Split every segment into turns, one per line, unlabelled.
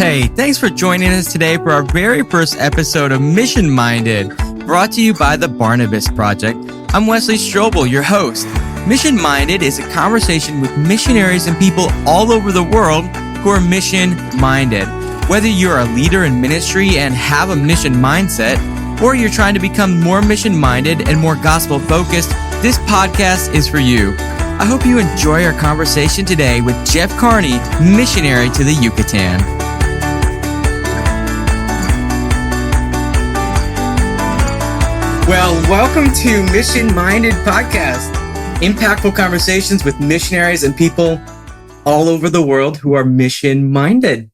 Hey, thanks for joining us today for our very first episode of Mission Minded, brought to you by the Barnabas Project. I'm Wesley Strobel, your host. Mission Minded is a conversation with missionaries and people all over the world who are mission minded. Whether you're a leader in ministry and have a mission mindset, or you're trying to become more mission minded and more gospel focused, this podcast is for you. I hope you enjoy our conversation today with Jeff Carney, missionary to the Yucatan. Well, welcome to Mission Minded Podcast. Impactful conversations with missionaries and people all over the world who are mission minded.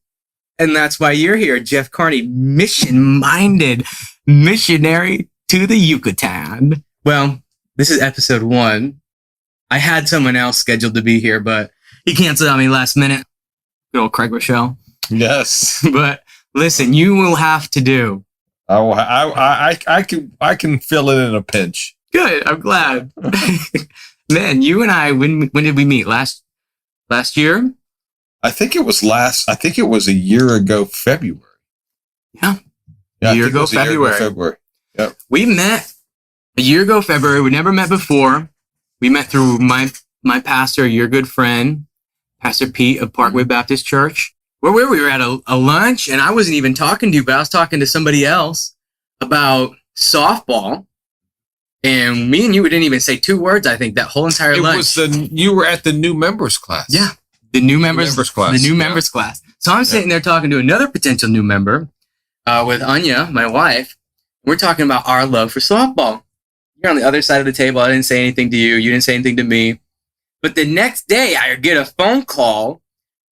And that's why you're here, Jeff Carney, mission minded missionary to the Yucatan. Well, this is episode 1. I had someone else scheduled to be here, but he canceled on me last minute. Good old Craig Rochelle.
Yes.
But listen, you will have to do.
I can fill it in a pinch.
Good. I'm glad. Man, you and I, when did we meet? Last year?
I think it was a year ago, February.
Yeah. A year ago, February.
Yep.
We met a year ago, February. We never met before. We met through my pastor, your good friend, Pastor Pete of Parkway Baptist Church. Where were we? We were at a lunch, and I wasn't even talking to you, but I was talking to somebody else about softball. And me and you didn't even say 2 words, I think, that whole entire lunch.
You were at the new members class.
Yeah. The new members class. The new members class. So I'm sitting there talking to another potential new member with Anya, my wife. We're talking about our love for softball. You're on the other side of the table. I didn't say anything to you. You didn't say anything to me. But the next day, I get a phone call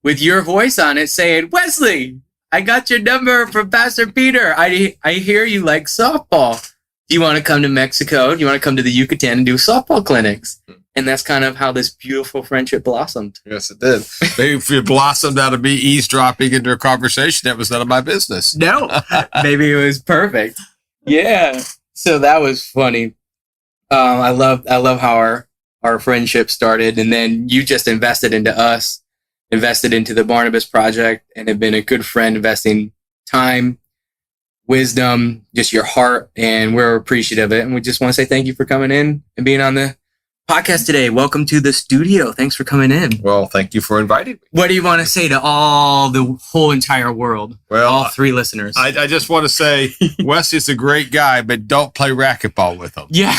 with your voice on it saying, Wesley, I got your number from Pastor Peter. I hear you like softball. Do you want to come to Mexico? Do you want to come to the Yucatan and do softball clinics? And that's kind of how this beautiful friendship blossomed.
Yes, it did. Maybe if it blossomed out of me eavesdropping into a conversation, that was none of my business.
No, maybe it was perfect. Yeah. So that was funny. I love how our friendship started, and then you just invested into us, invested into the Barnabas Project, and have been a good friend, investing time, wisdom, just your heart, and we're appreciative of it. And we just want to say thank you for coming in and being on the podcast today. Welcome to the studio. Thanks for coming in.
Well, thank you for inviting me.
What do you want to say to the whole entire world? Well, all 3 listeners.
I just want to say, Wesley's a great guy, but don't play racquetball with him.
Yeah.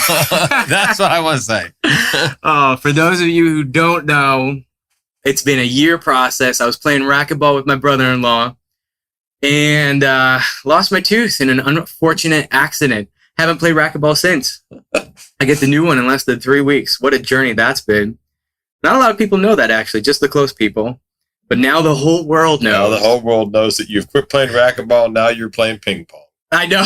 That's what I want to say.
For those of you who don't know, it's been a year process. I was playing racquetball with my brother-in-law and lost my tooth in an unfortunate accident. Haven't played racquetball since. I get the new one in less than 3 weeks. What a journey that's been. Not a lot of people know that, actually, just the close people. But now the whole world knows.
Now the whole world knows that you've quit playing racquetball. Now you're playing ping pong.
I know.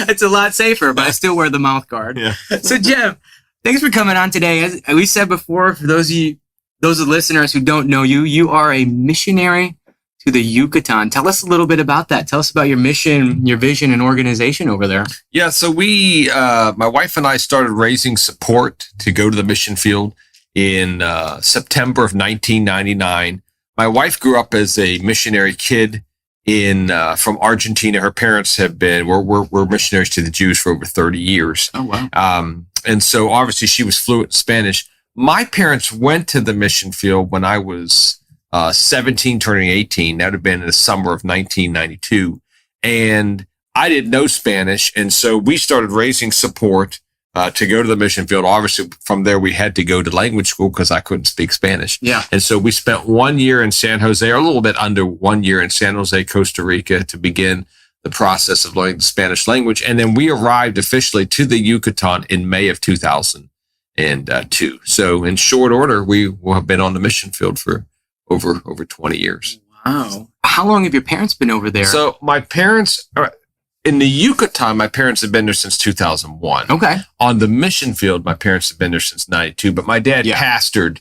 It's a lot safer, but I still wear the mouth guard.
Yeah.
So, Jeff, thanks for coming on today. As we said before, for those of the listeners who don't know you, you are a missionary to the Yucatan. Tell us a little bit about that. Tell us about your mission, your vision, and organization over there.
Yeah, so we, my wife and I started raising support to go to the mission field in September of 1999. My wife grew up as a missionary kid from Argentina. Her parents were missionaries to the Jews for over 30 years.
Oh, wow.
And so obviously she was fluent in Spanish. My parents went to the mission field when I was 17 turning 18. That would have been in the summer of 1992. And I didn't know Spanish. And so we started raising support to go to the mission field. Obviously, from there, we had to go to language school because I couldn't speak Spanish.
Yeah.
And so we spent 1 year in San Jose, or a little bit under 1 year in San Jose, Costa Rica, to begin the process of learning the Spanish language. And then we arrived officially to the Yucatan in May of 2002. So in short order, we will have been on the mission field for over 20 years.
Wow. How long have your parents been over there?
So my parents, in the Yucatan, my parents have been there since 2001.
Okay.
On the mission field, my parents have been there since 92. But my dad pastored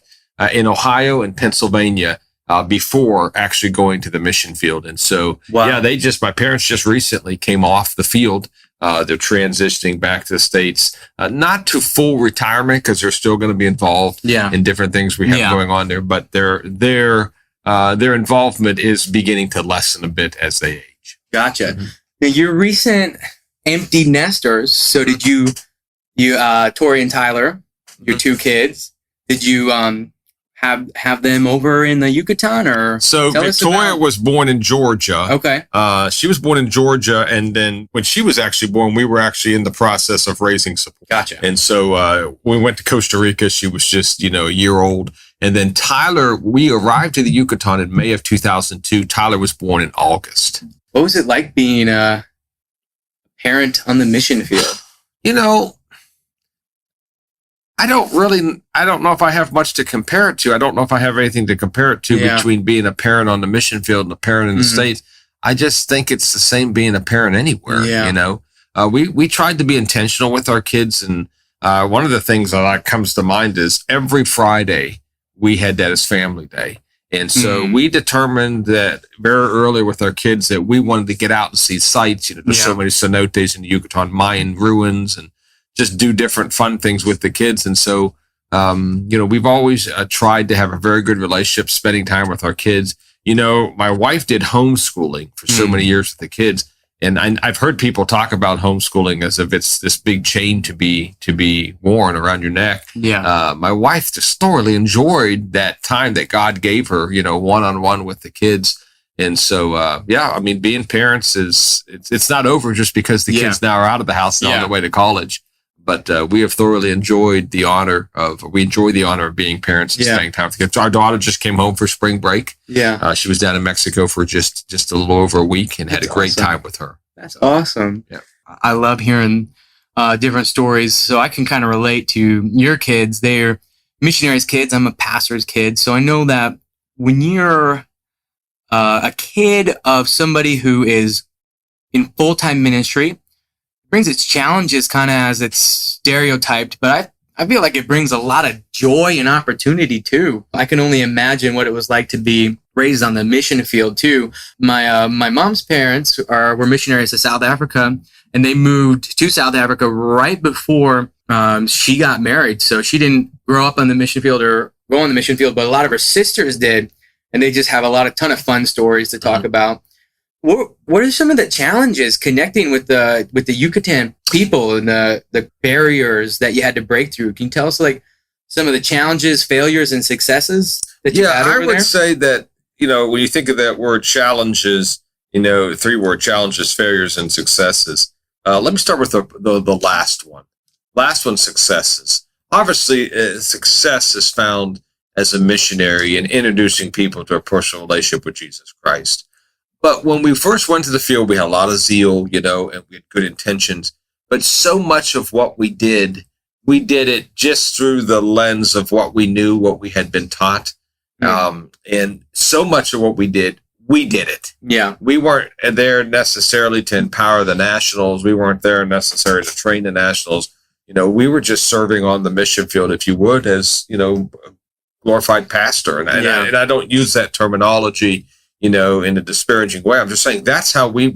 in Ohio and Pennsylvania before actually going to the mission field. And so, my parents just recently came off the field. They're transitioning back to the States, not to full retirement because they're still going to be involved in different things we have going on there. But they're their involvement is beginning to lessen a bit as they age.
Gotcha. Mm-hmm. Now, your recent empty nesters. So did you, Tori and Tyler, your two kids, did you have them over in the Yucatan, or?
So Victoria was born in Georgia.
Okay.
She was born in Georgia, and then when she was actually born, we were actually in the process of raising support.
Gotcha.
And so we went to Costa Rica. She was just, a year old. And then Tyler, we arrived to the Yucatan in May of 2002. Tyler was born in August.
What was it like being a parent on the mission field?
I don't know if I have much to compare it to. I don't know if I have anything to compare it to between being a parent on the mission field and a parent in the States. I just think it's the same being a parent anywhere. Yeah. We tried to be intentional with our kids. And one of the things that comes to mind is every Friday we had that as family day. And so we determined that very early with our kids that we wanted to get out and see sites. There's so many cenotes in the Yucatan, Mayan ruins, and just do different fun things with the kids. And so, we've always tried to have a very good relationship, spending time with our kids. My wife did homeschooling for so many years with the kids. And I've heard people talk about homeschooling as if it's this big chain to be worn around your neck.
Yeah.
My wife just thoroughly enjoyed that time that God gave her, one-on-one with the kids. And so, being parents it's not over just because the kids now are out of the house and on their way to college. But we have thoroughly enjoyed the honor of being parents and spending time with the kids. Our daughter just came home for spring break.
Yeah.
She was down in Mexico for just a little over a week and had a great time with her.
That's awesome.
Yeah.
I love hearing different stories. So I can kind of relate to your kids. They're missionaries' kids. I'm a pastor's kid. So I know that when you're a kid of somebody who is in full-time ministry, brings its challenges kind of as it's stereotyped, but I feel like it brings a lot of joy and opportunity too. I can only imagine what it was like to be raised on the mission field too. My mom's parents were missionaries to South Africa, and they moved to South Africa right before she got married. So she didn't grow up on the mission field or go on the mission field, but a lot of her sisters did, and they just have a ton of fun stories to talk about. What are some of the challenges connecting with the Yucatan people and the barriers that you had to break through? Can you tell us some of the challenges, failures, and successes that you had over there?
I would say that, when you think of that word challenges, the 3-word challenges, failures, and successes. Let me start with the last one. Last one, successes. Obviously, success is found as a missionary in introducing people to a personal relationship with Jesus Christ. But when we first went to the field, we had a lot of zeal, and we had good intentions. But so much of what we did it just through the lens of what we knew, what we had been taught. And so much of what we did it.
Yeah.
We weren't there necessarily to empower the nationals. We weren't there necessarily to train the nationals. We were just serving on the mission field, if you would, as, a glorified pastor. And I don't use that terminology in a disparaging way. I'm just saying that's how we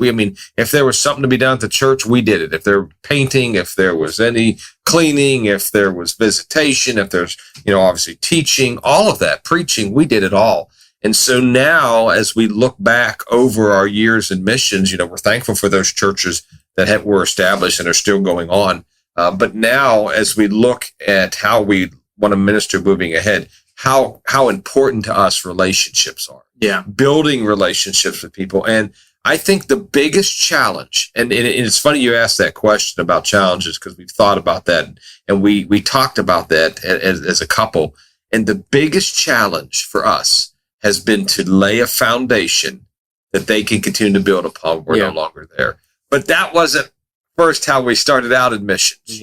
if there was something to be done at the church, we did it. If there were painting, if there was any cleaning, if there was visitation, if there's, obviously teaching, all of that, preaching, we did it all. And so now as we look back over our years in missions, we're thankful for those churches that were established and are still going on. But now as we look at how we want to minister moving ahead, how important to us relationships are.
Yeah.
Building relationships with people. And I think the biggest challenge, and it's funny you asked that question about challenges, because we've thought about that and we talked about that as a couple. And the biggest challenge for us has been to lay a foundation that they can continue to build upon. We're no longer there. But that wasn't first how we started out in missions,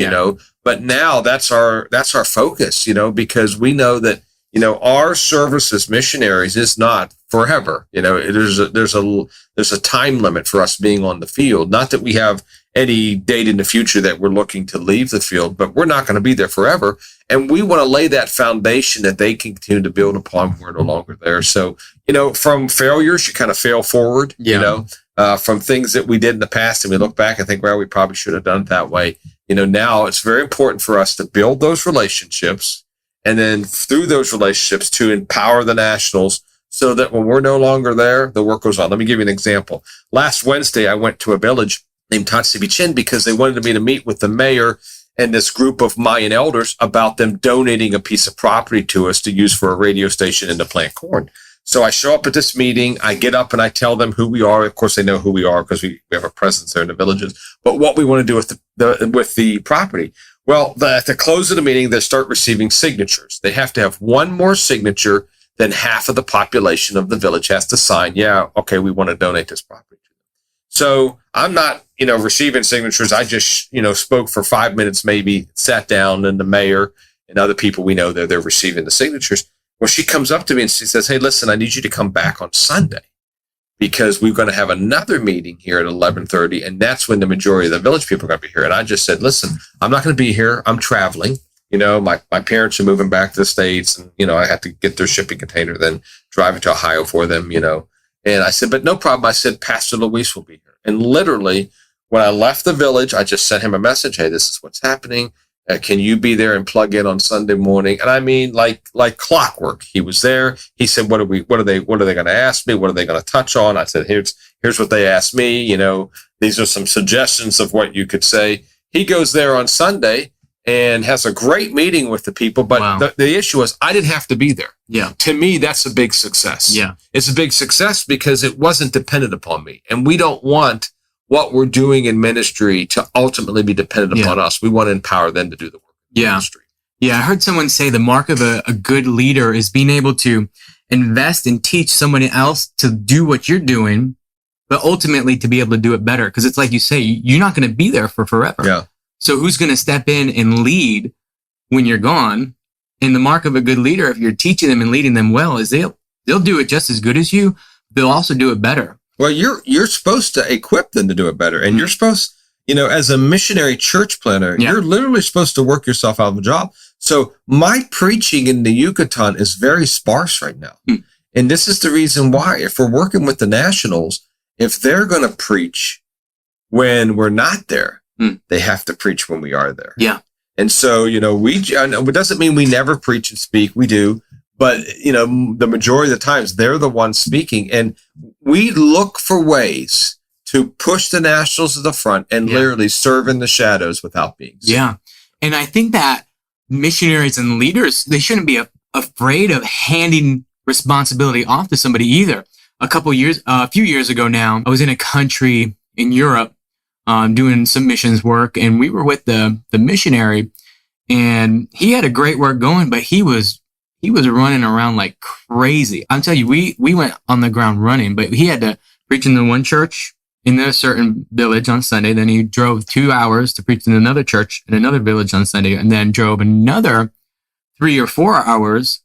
but now that's our focus, because we know that, our service as missionaries is not forever. There's a time limit for us being on the field. Not that we have any date in the future that we're looking to leave the field, but we're not going to be there forever. And we want to lay that foundation that they can continue to build upon when we're no longer there. So, from failures, you kind of fail forward, from things that we did in the past, and we look back and think, well, we probably should have done it that way. Now it's very important for us to build those relationships, and then through those relationships to empower the nationals so that when we're no longer there, the work goes on. Let me give you an example. Last Wednesday, I went to a village named Tatsibichin because they wanted me to meet with the mayor and this group of Mayan elders about them donating a piece of property to us to use for a radio station and to plant corn. So I show up at this meeting, I get up and I tell them who we are. Of course, they know who we are because we have a presence there in the villages, but what we want to do with the property. Well, at the close of the meeting, they start receiving signatures. They have to have one more signature than half of the population of the village has to sign. Yeah, okay, we want to donate this property. So I'm not, receiving signatures. I just, spoke for 5 minutes, maybe sat down, and the mayor and other people we know they're receiving the signatures. Well, she comes up to me and she says, hey, listen, I need you to come back on Sunday because we're going to have another meeting here at 11:30. And that's when the majority of the village people are going to be here. And I just said, listen, I'm not going to be here. I'm traveling. My parents are moving back to the States and, I have to get their shipping container, then drive it to Ohio for them, And I said, but no problem. I said, Pastor Luis will be here. And literally, when I left the village, I just sent him a message. Hey, this is what's happening. Can you be there and plug in on Sunday morning? And I mean, like clockwork. He was there. He said, what are they going to ask me? What are they going to touch on? I said, here's what they asked me. These are some suggestions of what you could say. He goes there on Sunday and has a great meeting with the people. But wow. the issue is I didn't have to be there.
Yeah.
To me, that's a big success.
Yeah.
It's a big success because it wasn't dependent upon me. And we don't want what we're doing in ministry to ultimately be dependent upon us. We want to empower them to do the work in ministry.
Yeah. I heard someone say the mark of a good leader is being able to invest and teach somebody else to do what you're doing, but ultimately to be able to do it better. Because it's like you say, you're not going to be there for forever.
Yeah.
So who's going to step in and lead when you're gone? And the mark of a good leader, if you're teaching them and leading them well, is they'll do it just as good as you. They'll also do it better.
Well, you're supposed to equip them to do it better. And you're supposed, as a missionary church planner, you're literally supposed to work yourself out of a job. So my preaching in the Yucatan is very sparse right now. And this is the reason why, if we're working with the nationals, if they're going to preach when we're not there, they have to preach when we are there.
Yeah.
And so, it doesn't mean we never preach and speak. We do. But, the majority of the times they're the ones speaking. And we look for ways to push the nationals to the front and literally serve in the shadows without being seen.
Yeah. And I think that missionaries and leaders, they shouldn't be afraid of handing responsibility off to somebody either. A few years ago now, I was in a country in Europe doing some missions work, and we were with the missionary, and he had a great work going, but he was running around like crazy. I'm telling you, we went on the ground running, but he had to preach in the one church in a certain village on Sunday. Then he drove 2 hours to preach in another church in another village on Sunday, and then drove another 3 or 4 hours.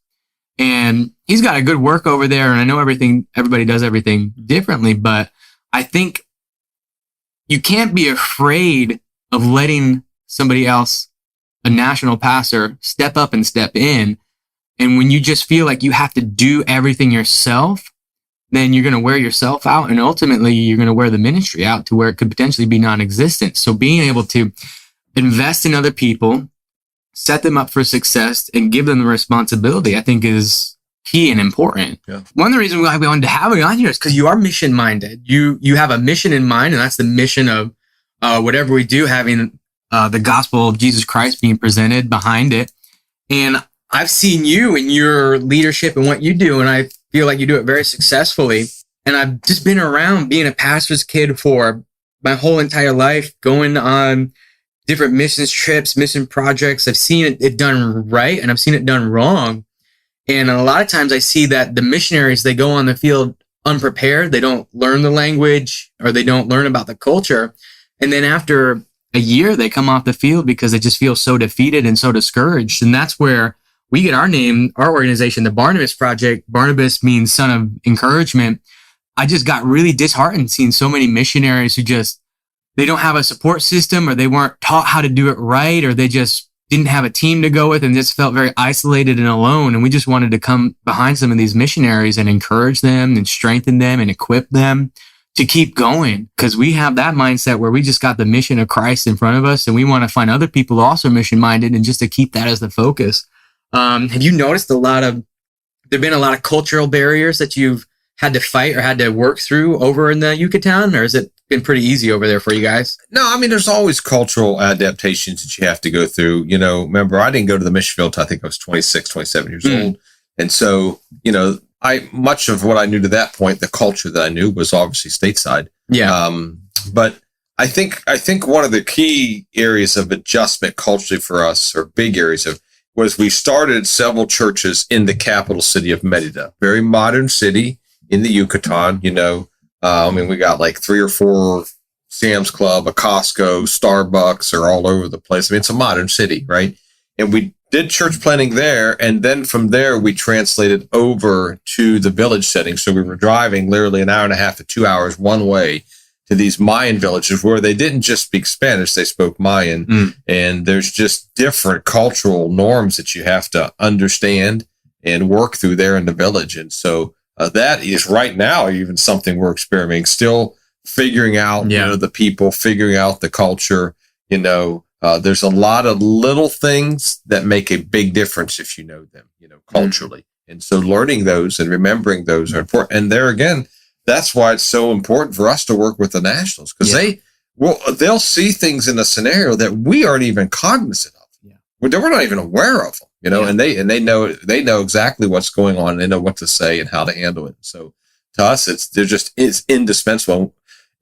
And he's got a good work over there. And I know everybody does everything differently, but I think you can't be afraid of letting somebody else, a national pastor, step up and step in. And when you just feel like you have to do everything yourself, then you're going to wear yourself out. And ultimately, you're going to wear the ministry out to where it could potentially be non-existent. So being able to invest in other people, set them up for success, and give them the responsibility, I think is key and important. Yeah. One of the reasons why we wanted to have you on here is because you are mission-minded. You have a mission in mind, and that's the mission of whatever we do, having the gospel of Jesus Christ being presented behind it. And I've seen you and your leadership and what you do, and I feel like you do it very successfully. And I've just been around being a pastor's kid for my whole entire life, going on different missions trips, mission projects. I've seen it done right, and I've seen it done wrong. And a lot of times I see that the missionaries, they go on the field unprepared. They don't learn the language, or they don't learn about the culture. And then after a year, they come off the field because they just feel so defeated and so discouraged. And that's where we get our name, our organization, the Barnabas Project. Barnabas means son of encouragement. I just got really disheartened seeing so many missionaries who they don't have a support system, or they weren't taught how to do it right, or they just didn't have a team to go with and just felt very isolated and alone. And we just wanted to come behind some of these missionaries and encourage them and strengthen them and equip them to keep going. Because we have that mindset where we just got the mission of Christ in front of us, and we want to find other people also mission minded, and just to keep that as the focus. Have you noticed a lot of there been a lot of cultural barriers that you've had to fight or had to work through over in the Yucatan, or has it been pretty easy over there for you guys?
No, I mean, there's always cultural adaptations that you have to go through. Remember, I didn't go to the mission field until I think I was 26, 27 years old. And so, much of what I knew to that point, the culture that I knew was obviously stateside.
Yeah.
But I think one of the key areas of adjustment culturally for us, or big areas was we started several churches in the capital city of Merida, very modern city in the Yucatan. We got like 3 or 4 Sam's Club, a Costco, Starbucks are all over the place. I mean, it's a modern city, right? And we did church planting there. And then from there, we translated over to the village setting. So we were driving literally an hour and a half to 2 hours one way to these Mayan villages where they didn't just speak Spanish, they spoke Mayan. And there's just different cultural norms that you have to understand and work through there in the village. And so that is right now even something we're experimenting, still figuring out, the people, figuring out the culture. There's a lot of little things that make a big difference if you know them, culturally. And so learning those and remembering those are important. And there again, that's why it's so important for us to work with the nationals, because they'll see things in a scenario that we aren't even cognizant of. We're not even aware of them, and they know exactly what's going on. And they know what to say and how to handle it. So to us, it's indispensable.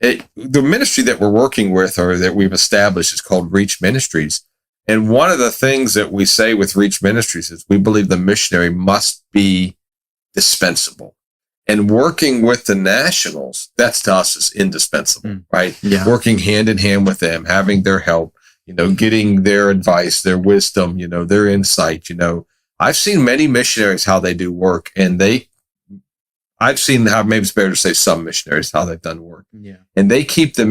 The ministry that we're working with or that we've established is called Reach Ministries. And one of the things that we say with Reach Ministries is we believe the missionary must be dispensable. And working with the nationals, that's to us is indispensable, right? Yeah. Working hand in hand with them, having their help, getting their advice, their wisdom, their insight. I've seen many missionaries, how they do work, and I've seen how, maybe it's better to say some missionaries, how they've done work. Yeah. And they keep the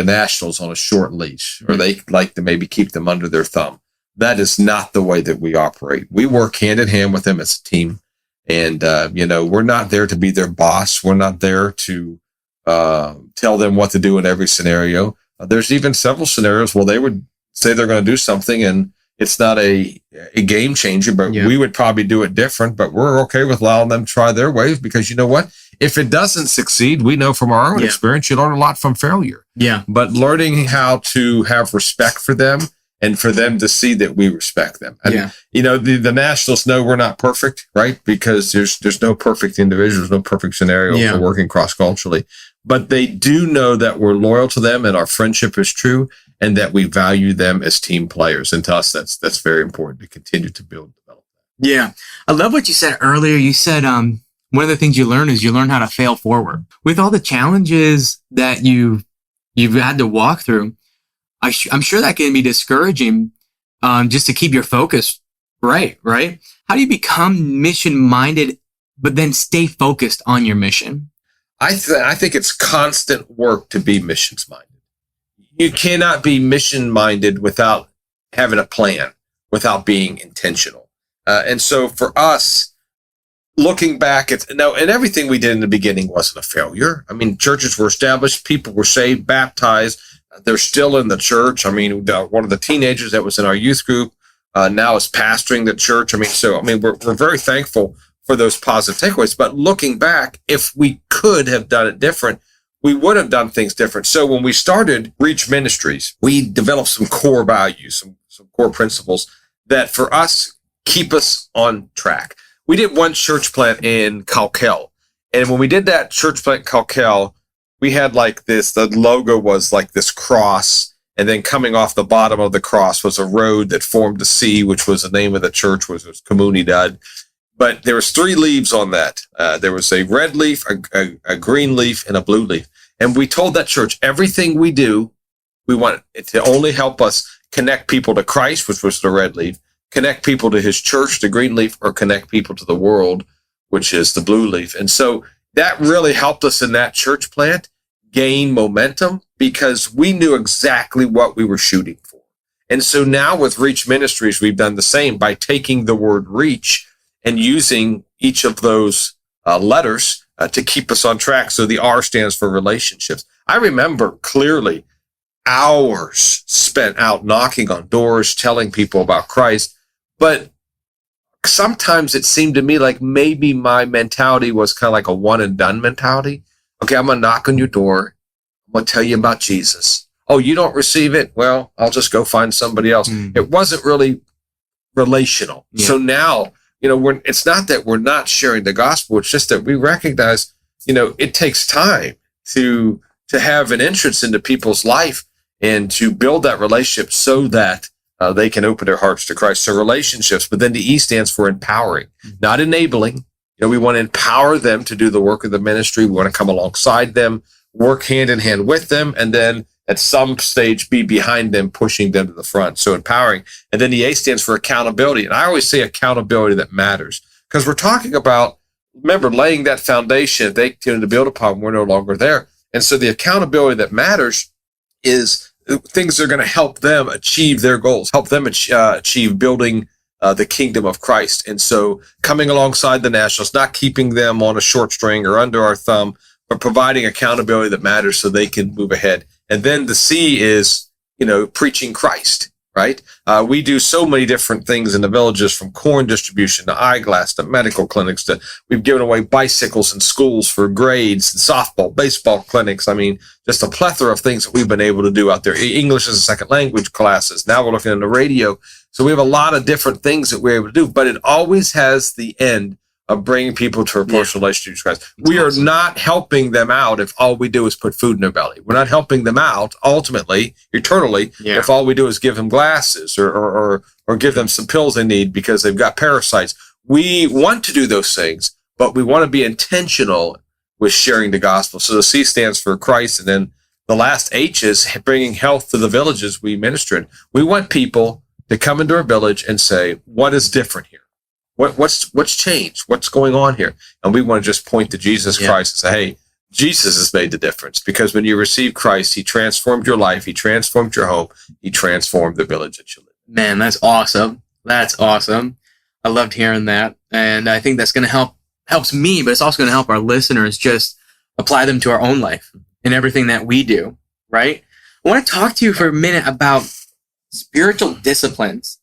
nationals on a short leash, or they like to maybe keep them under their thumb. That is not the way that we operate. We work hand in hand with them as a team. And, we're not there to be their boss. We're not there to tell them what to do in every scenario. There's even several scenarios where they would say they're going to do something and it's not a game changer, but we would probably do it different. But we're okay with allowing them to try their ways, because you know what? If it doesn't succeed, we know from our own experience, you learn a lot from failure. Yeah. But learning how to have respect for them and for them to see that we respect them. And, the nationals know we're not perfect, right? Because there's no perfect individuals, no perfect scenario for working cross-culturally. But they do know that we're loyal to them and our friendship is true and that we value them as team players. And to us, that's very important to continue to build and develop.
Yeah. I love what you said earlier. You said one of the things you learn is you learn how to fail forward. With all the challenges that you've had to walk through, I'm sure that can be discouraging, just to keep your focus right? How do you become mission-minded, but then stay focused on your mission?
I think it's constant work to be missions-minded. You cannot be mission-minded without having a plan, without being intentional. And so for us, looking back and everything we did in the beginning wasn't a failure. I mean, churches were established, people were saved, baptized. They're still in the church. I mean, one of the teenagers that was in our youth group now is pastoring the church. We're very thankful for those positive takeaways. But looking back, if we could have done it different, we would have done things different. So when we started Reach Ministries, we developed some core values, some core principles that for us keep us on track. We did one church plant in Calkel. And when we did that church plant in Calkel, we had the logo was like this cross, and then coming off the bottom of the cross was a road that formed a C, which was the name of the church, which was Comunidad. But there was 3 leaves on that. There was a red leaf, a green leaf, and a blue leaf. And we told that church, everything we do, we want it to only help us connect people to Christ, which was the red leaf, connect people to his church, the green leaf, or connect people to the world, which is the blue leaf. And so that really helped us in that church plant gain momentum, because we knew exactly what we were shooting for. And so now with Reach Ministries, we've done the same by taking the word reach and using each of those letters to keep us on track. So the R stands for relationships. I remember clearly hours spent out knocking on doors, telling people about Christ, but sometimes it seemed to me like maybe my mentality was kind of like a one and done mentality. Okay, I'm going to knock on your door. I'm going to tell you about Jesus. Oh, you don't receive it? Well, I'll just go find somebody else. It wasn't really relational. Yeah. So now, it's not that we're not sharing the gospel. It's just that we recognize, it takes time to have an entrance into people's life and to build that relationship so that they can open their hearts to Christ. So relationships, but then the E stands for empowering, not enabling. We want to empower them to do the work of the ministry. We want to come alongside them, work hand in hand with them, and then at some stage be behind them, pushing them to the front. So empowering. And then the A stands for accountability. And I always say accountability that matters, because we're talking about, remember, laying that foundation they continue to build upon. We're no longer there. And so the accountability that matters is things that are going to help them achieve their goals, help them achieve building the kingdom of Christ. And so coming alongside the nationals, not keeping them on a short string or under our thumb, but providing accountability that matters so they can move ahead. And then the C is, preaching Christ, right? We do so many different things in the villages, from corn distribution to eyeglass to medical clinics to we've given away bicycles in schools for grades, and softball, baseball clinics. I mean, just a plethora of things that we've been able to do out there. English as a second language classes. Now we're looking at the radio. So we have a lot of different things that we're able to do, but it always has the end of bringing people to a personal relationship with Christ. We are not helping them out if all we do is put food in their belly. We're not helping them out ultimately, eternally, if all we do is give them glasses or give them some pills they need because they've got parasites. We want to do those things, but we want to be intentional with sharing the gospel. So the C stands for Christ, and then the last H is bringing health to the villages we minister in. We want people to come into our village and say, what is different here? What's changed? What's going on here? And we want to just point to Jesus Christ and say, hey, Jesus has made the difference, because when you receive Christ, he transformed your life. He transformed your home. He transformed the village that you live in.
Man, that's awesome. That's awesome. I loved hearing that. And I think that's going to helps me, but it's also going to help our listeners just apply them to our own life and everything that we do, right? I want to talk to you for a minute about spiritual disciplines,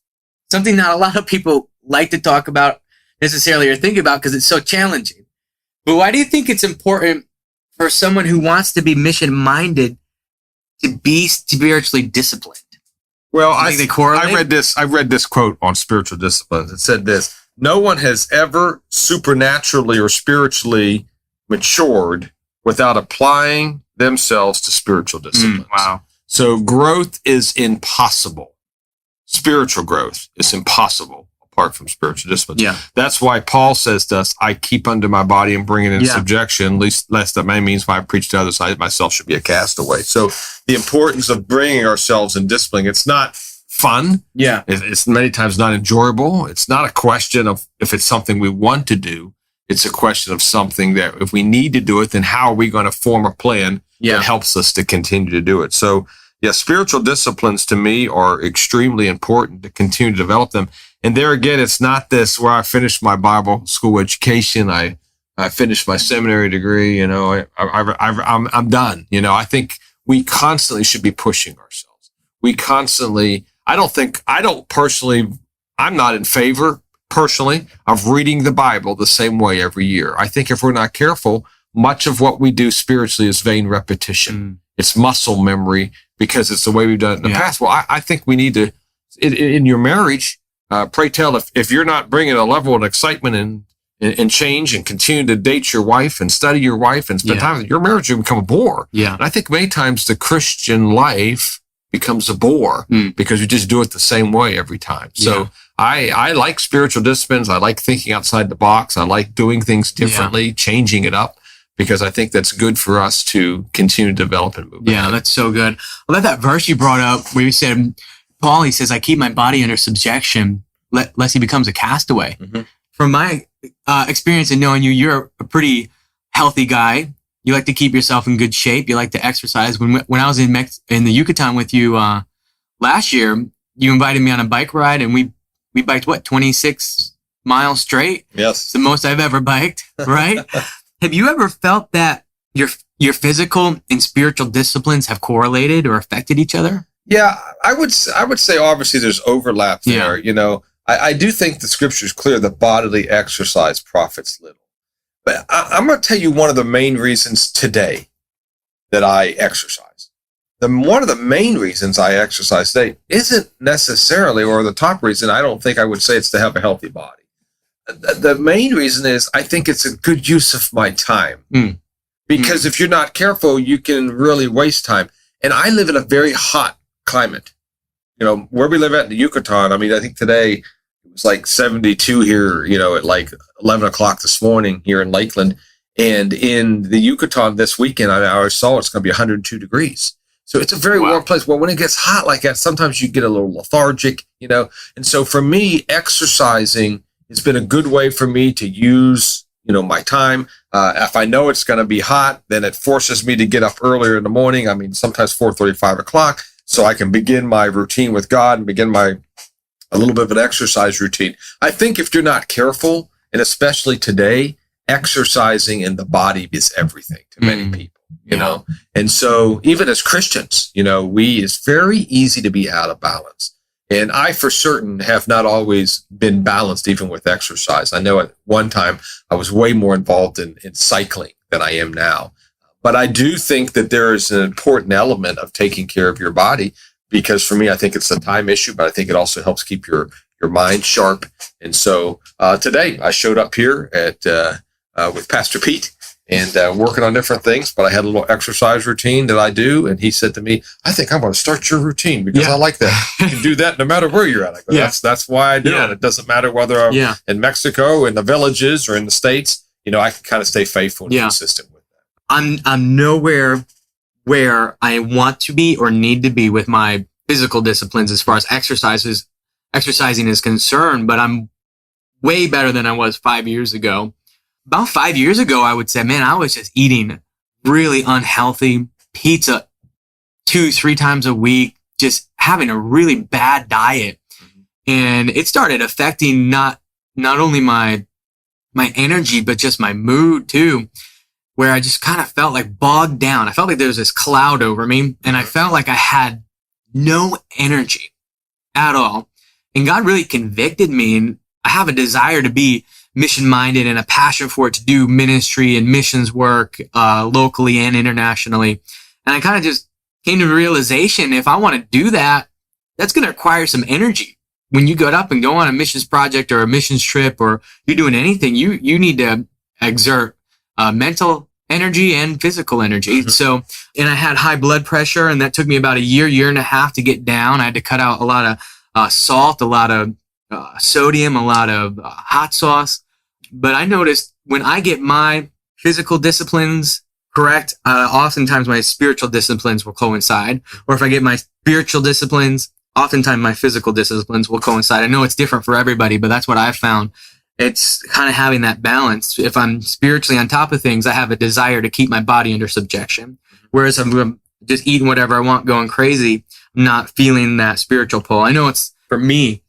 something not a lot of people like to talk about necessarily or think about because it's so challenging. But why do you think it's important for someone who wants to be mission-minded to be spiritually disciplined?
Well, I read this quote on spiritual disciplines. It said this: no one has ever supernaturally or spiritually matured without applying themselves to spiritual disciplines.
Wow.
So growth is impossible. Spiritual growth is impossible apart from spiritual disciplines.
Yeah.
That's why Paul says to us, I keep under my body and bring it in subjection, lest that may means when I preach to others, I myself should be a castaway. So the importance of bringing ourselves in discipline, it's not fun.
Yeah.
It's many times not enjoyable. It's not a question of if it's something we want to do. It's a question of something that if we need to do it, then how are we going to form a plan that helps us to continue to do it? So spiritual disciplines to me are extremely important to continue to develop them. And there again, it's not this where I finished my Bible school education. I finished my seminary degree. I'm done. I think we constantly should be pushing ourselves. I'm not in favor personally of reading the Bible the same way every year. I think if we're not careful, much of what we do spiritually is vain repetition. It's muscle memory because it's the way we've done it in the past. Well, I think we need to, in your marriage, pray tell, if you're not bringing a level of excitement and change and continue to date your wife and study your wife and spend time with your marriage, will become a bore.
Yeah.
And I think many times the Christian life becomes a bore because you just do it the same way every time. So I like spiritual disciplines. I like thinking outside the box. I like doing things differently, changing it up, because I think that's good for us to continue to develop and move.
Yeah, that's so good. I love that verse you brought up where you said, Paul, he says, I keep my body under subjection lest he becomes a castaway. Mm-hmm. From my experience in knowing you, you're a pretty healthy guy. You like to keep yourself in good shape. You like to exercise. When I was in the Yucatan with you last year, you invited me on a bike ride, and we biked 26 miles straight.
Yes,
it's the most I've ever biked. Right? Have you ever felt that your physical and spiritual disciplines have correlated or affected each other?
Yeah, I would say obviously there's overlap there. I do think the scripture is clear that bodily exercise profits little. But I'm going to tell you one of the main reasons today that I exercise. One of the main reasons I exercise today isn't necessarily, or the top reason, I don't think I would say it's to have a healthy body. The main reason is I think it's a good use of my time. Because if you're not careful, you can really waste time. And I live in a very hot climate. You know, where we live at in the Yucatan, I mean, I think today it was like 72 here, you know, at like 11 o'clock this morning here in Lakeland. And in the Yucatan this weekend, I saw it's going to be 102 degrees. So it's a very warm place. Well, when it gets hot like that, sometimes you get a little lethargic, you know. And so for me, exercising has been a good way for me to use, you know, my time. If I know it's going to be hot, then it forces me to get up earlier in the morning. I mean, sometimes 4:30, 5 o'clock, so I can begin my routine with God and begin a little bit of an exercise routine. I think if you're not careful, and especially today, exercising in the body is everything to many people, you know? And so even as Christians, you know, it's very easy to be out of balance. And I, for certain, have not always been balanced, even with exercise. I know at one time I was way more involved in cycling than I am now. But I do think that there is an important element of taking care of your body, because for me, I think it's a time issue, but I think it also helps keep your mind sharp. And so today I showed up here with Pastor Pete and working on different things, but I had a little exercise routine that I do. And he said to me, I think I'm going to start your routine because I like that. You can do that no matter where you're at. I go, that's why I do it. It doesn't matter whether I'm in Mexico, in the villages, or in the States. You know, I can kind of stay faithful and consistent with that.
I'm nowhere where I want to be or need to be with my physical disciplines as far as exercising is concerned, but I'm way better than I was 5 years ago. About 5 years ago, I would say, man, I was just eating really unhealthy pizza 2-3 times a week, just having a really bad diet. And it started affecting not only my energy, but just my mood too, where I just kind of felt like bogged down. I felt like there was this cloud over me, and I felt like I had no energy at all. And God really convicted me, and I have a desire to be mission-minded and a passion for it, to do ministry and missions work locally and internationally. And I kind of just came to the realization, if I want to do that, that's going to require some energy. When you get up and go on a missions project or a missions trip, or you're doing anything, you need to exert mental energy and physical energy. So, and I had high blood pressure, and that took me about a year and a half to get down. I had to cut out a lot of salt, a lot of sodium, a lot of hot sauce. But I noticed when I get my physical disciplines correct, oftentimes my spiritual disciplines will coincide. Or if I get my spiritual disciplines, oftentimes my physical disciplines will coincide. I know it's different for everybody, but that's what I've found. It's kind of having that balance. If I'm spiritually on top of things, I have a desire to keep my body under subjection. Whereas if I'm just eating whatever I want, going crazy, I'm not feeling that spiritual pull. I know it's, for me,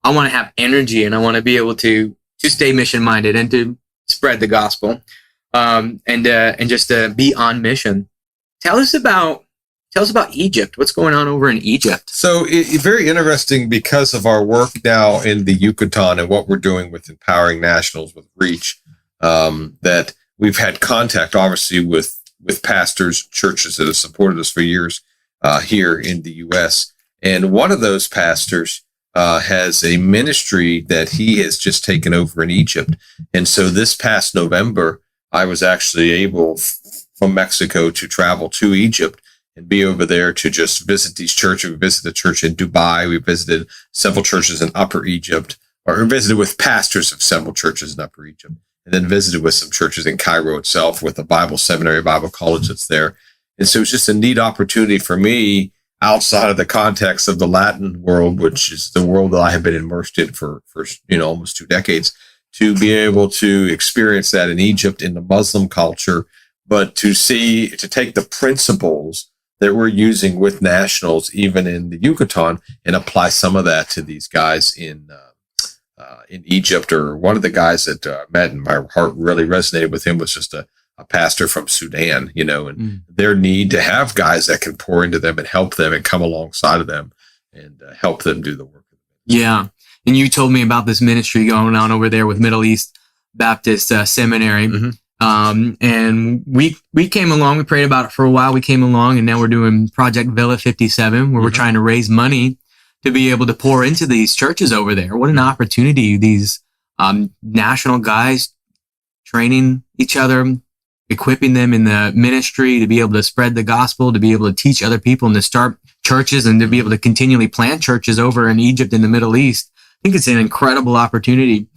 I want to have energy, and I want to be able to stay mission-minded and to spread the gospel, and just to be on mission. Tell us about Egypt. What's going on over in Egypt?
So it's very interesting because of our work now in the Yucatan and what we're doing with Empowering Nationals with Reach, that we've had contact, obviously, with pastors, churches that have supported us for years here in the U.S. And one of those pastors has a ministry that he has just taken over in Egypt. And so this past November, I was actually able from Mexico to travel to Egypt and be over there to just visit these churches. We visited a church in Dubai. We visited several churches in Upper Egypt, or visited with pastors of several churches in Upper Egypt, and then visited with some churches in Cairo itself with a Bible seminary, Bible college that's there. And so it's just a neat opportunity for me, outside of the context of the Latin world, which is the world that I have been immersed in for almost 2 decades, to be able to experience that in Egypt, in the Muslim culture, but to take the principles that we're using with nationals, even in the Yucatan, and apply some of that to these guys in Egypt. Or one of the guys that I met, and my heart really resonated with him, was just a pastor from Sudan, and their need to have guys that can pour into them and help them and come alongside of them and help them do the work.
Yeah. And you told me about this ministry going on over there with Middle East Baptist Seminary. And we came along, we prayed about it for a while. We came along, and now we're doing Project Villa 57, where we're trying to raise money to be able to pour into these churches over there. What an opportunity. These national guys training each other, equipping them in the ministry to be able to spread the gospel, to be able to teach other people and to start churches and to be able to continually plant churches over in Egypt and the Middle East. I think it's an incredible opportunity.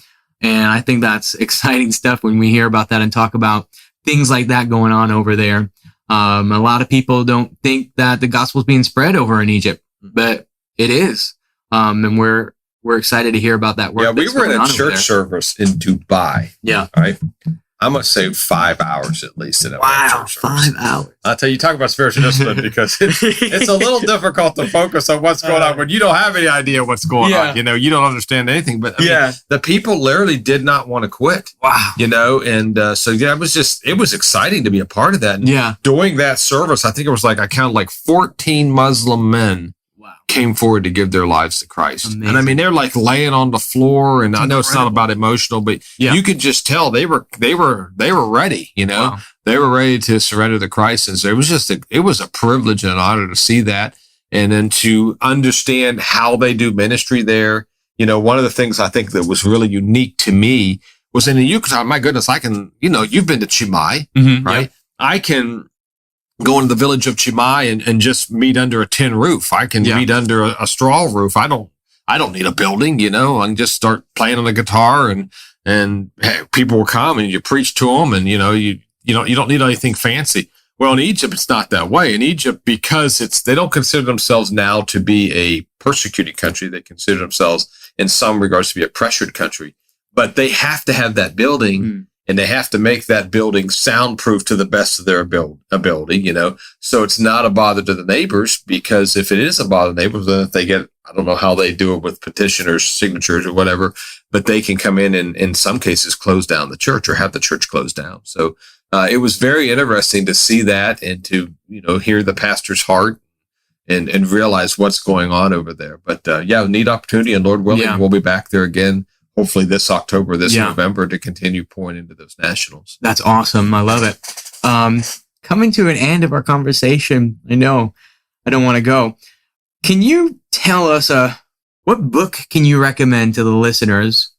And I think that's exciting stuff when we hear about that and talk about things like that going on over there. A lot of people don't think that the gospel is being spread over in Egypt, but it is. And we're excited to hear about that work.
Yeah, we were in a church service in Dubai.
Yeah.
Right. I'm going to say 5 hours at least.
Wow, 5 hours.
I'll tell you, talk about spiritual discipline because it's a little difficult to focus on what's going on when you don't have any idea what's going on. You know, you don't understand anything. But I mean, the people literally did not want to quit.
Wow.
You know, and so it was exciting to be a part of that. And during that service, I think it was I counted 14 Muslim men came forward to give their lives to Christ. Amazing. And I mean, they're laying on the floor, and I know it's not about emotional, but you could just tell they were ready, you know, they were ready to surrender to Christ. And so it was a privilege and an honor to see that. And then to understand how they do ministry there. You know, one of the things I think that was really unique to me was in the Yucatan. My goodness, I can, you know, you've been to Chimay, right? Yep. I can go into the village of Chimay and just meet under a tin roof. I can meet under a straw roof. I don't need a building, you know. I can just start playing on the guitar and hey, people will come and you preach to them, and you know you don't need anything fancy. Well, in Egypt, it's not that way. In Egypt, because they don't consider themselves now to be a persecuted country. They consider themselves in some regards to be a pressured country, but they have to have that building. And they have to make that building soundproof to the best of their ability, you know. So it's not a bother to the neighbors, because if it is a bother to the neighbors, then if they get, I don't know how they do it with petitioners, signatures or whatever, but they can come in and in some cases close down the church or have the church closed down. So it was very interesting to see that and to, you know, hear the pastor's heart and realize what's going on over there. But neat opportunity, and Lord willing, we'll be back there again. Hopefully this October, November, to continue pouring into those nationals. That's
awesome. I love it. Coming to an end of our conversation, I know I don't want to go. Can you tell us what book can you recommend to the listeners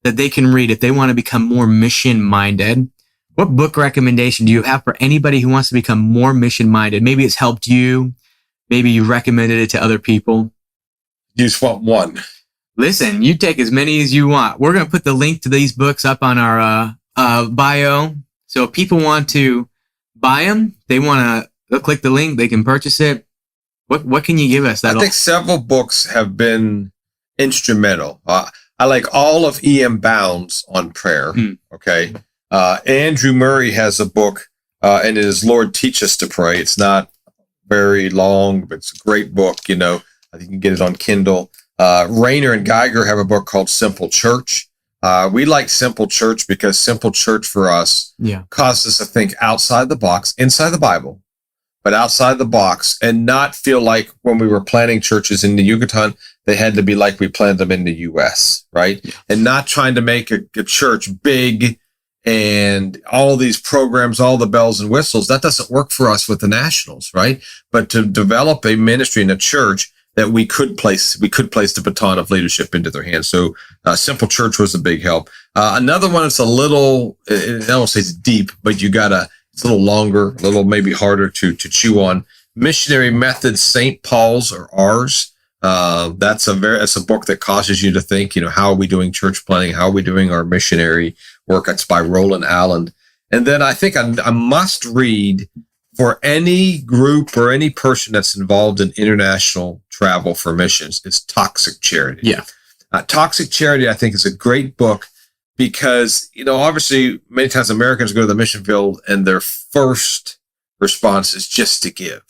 that they can read if they want to become more mission-minded? What book recommendation do you have for anybody who wants to become more mission-minded? Maybe it's helped you. Maybe you recommended it to other people.
You just want one.
Listen, you take as many as you want. We're going to put the link to these books up on our bio. So if people want to buy them, they want to click the link, they can purchase it. What can you give us?
I think several books have been instrumental. I like all of E.M. Bounds on prayer. Okay. Andrew Murray has a book, and it is Lord Teach Us to Pray. It's not very long, but it's a great book. You know, I think you can get it on Kindle. Rayner and Geiger have a book called Simple Church. We like Simple Church because Simple Church for us caused us to think outside the box, inside the Bible, but outside the box, and not feel like when we were planning churches in the Yucatan, they had to be like we planned them in the U.S., right? Yeah. And not trying to make a church big and all these programs, all the bells and whistles. That doesn't work for us with the nationals, right? But to develop a ministry in a church that we could place the baton of leadership into their hands. So Simple Church was a big help. Another one that's a little, I don't say it's deep, but it's a little longer, a little maybe harder to chew on. Missionary Methods, St. Paul's or ours. That's a book that causes you to think, you know, how are we doing church planning? How are we doing our missionary work? That's by Roland. And then I think a must read for any group or any person that's involved in international travel for missions is Toxic Charity.
Yeah.
Toxic Charity, I think, is a great book because, you know, obviously many times Americans go to the mission field and their first response is just to give,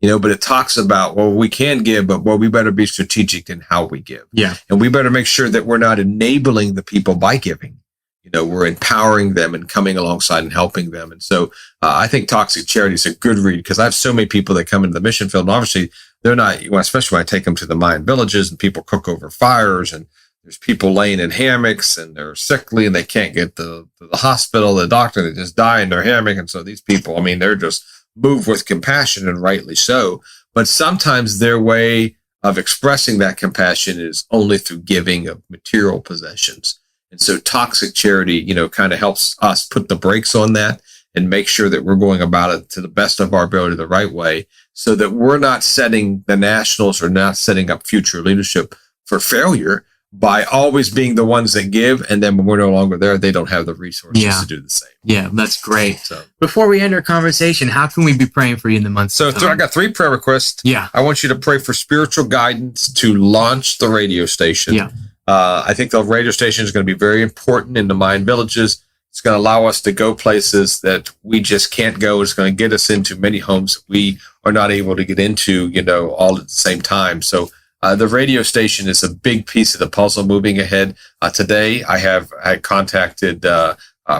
you know, but it talks about, well, we can give, but we better be strategic in how we give.
Yeah.
And we better make sure that we're not enabling the people by giving. You know, we're empowering them and coming alongside and helping them. And so I think Toxic Charity is a good read because I have so many people that come into the mission field. And obviously, they're not, especially when I take them to the Mayan villages and people cook over fires and there's people laying in hammocks and they're sickly and they can't get to the hospital, the doctor, they just die in their hammock. And so these people, I mean, they're just moved with compassion, and rightly so. But sometimes their way of expressing that compassion is only through giving of material possessions. And so toxic charity, kind of helps us put the brakes on that and make sure that we're going about it to the best of our ability the right way, so that we're not setting the nationals or not setting up future leadership for failure by always being the ones that give. And then when we're no longer there, they don't have the resources to do the same.
Yeah, that's great. So before we end our conversation, how can we be praying for you in the months?
So I got 3 prayer requests.
Yeah.
I want you to pray for spiritual guidance to launch the radio station.
Yeah.
I think the radio station is going to be very important in the Mayan villages. It's going to allow us to go places that we just can't go. It's going to get us into many homes that we are not able to get into, all at the same time. So the radio station is a big piece of the puzzle moving ahead. Today, I contacted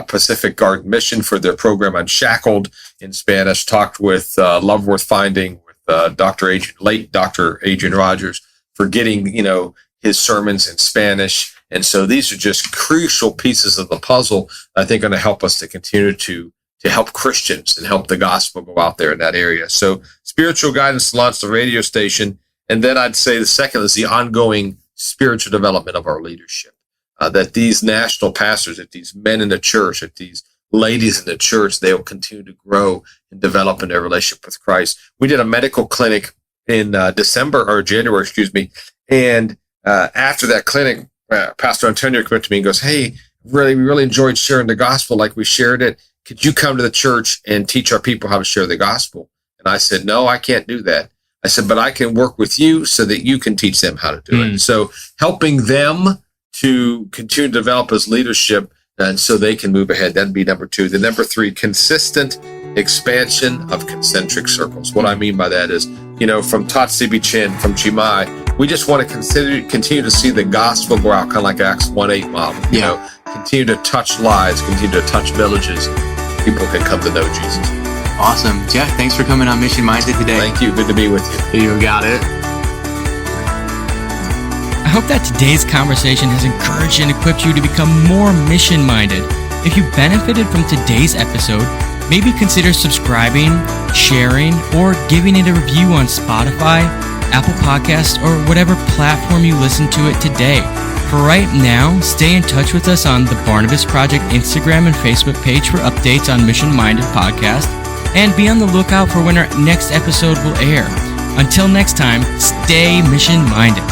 Pacific Garden Mission for their program Unshackled in Spanish, talked with Love Worth Finding with late Dr. Adrian Rogers for getting, his sermons in Spanish. And so these are just crucial pieces of the puzzle, I think, going to help us to continue to help Christians and help the gospel go out there in that area. So spiritual guidance to launch the radio station. And then I'd say the second is the ongoing spiritual development of our leadership, that these national pastors, that these men in the church, that these ladies in the church, they will continue to grow and develop in their relationship with Christ. We did a medical clinic in January, and after that clinic, Pastor Antonio came up to me and goes, "Hey, we really enjoyed sharing the gospel like we shared it. Could you come to the church and teach our people how to share the gospel?" And I said, "No, I can't do that." I said, "But I can work with you so that you can teach them how to do it." So helping them to continue to develop as leadership and so they can move ahead. That'd be number 2. The number 3, consistent expansion of concentric circles. What I mean by that is, from Tatsibi Chin, from Chimai, we just want to continue to see the gospel go out, kind of like Acts 1:8 model. Continue to touch lives, continue to touch villages. People can come to know Jesus.
Awesome. Jeff, thanks for coming on Mission Minded today.
Thank you. Good to be with you.
You got it.
I hope that today's conversation has encouraged and equipped you to become more mission-minded. If you benefited from today's episode, maybe consider subscribing, sharing, or giving it a review on Spotify, Apple Podcasts, or whatever platform you listen to it today. For right now, stay in touch with us on the Barnabas Project Instagram and Facebook page for updates on Mission Minded Podcast, and be on the lookout for when our next episode will air. Until next time, stay mission-minded.